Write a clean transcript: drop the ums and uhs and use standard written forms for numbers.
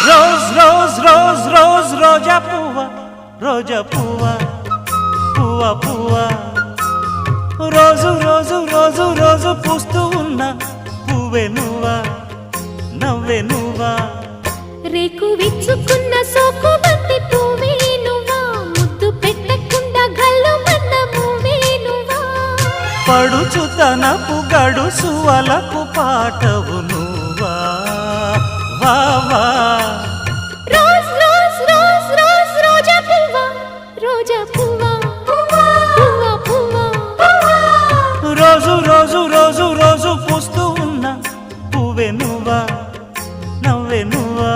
Rose rose rose rose రోజా పువ్వా, రోజా పువ్వా, పువ్వా పువ్వా. రోజు రోజు రోజు రోజు పూస్తూ ఉన్న పువ్వే నువ్వా, నవ్వే నువ్వా. రేకు విచ్చుకున్న సోకు బంతి పువ్వే నువ్వా, ముద్దు పెట్టకుండా గల్లు మన్న పువ్వే నువ్వా. పడుచు తనపు గడుసు అలకు పాటవు నువ్వా, వా వా. రోజ్ రోజ్ రోజ్ రోజ్ రోజా పువ్వా, రోజా పువ్వా, పువ్వా పువ్వా. రోజు రోజు రోజు రోజు పూస్తూ ఉన్న పువ్వే నువ్వా, నవ్వే నువ్వా.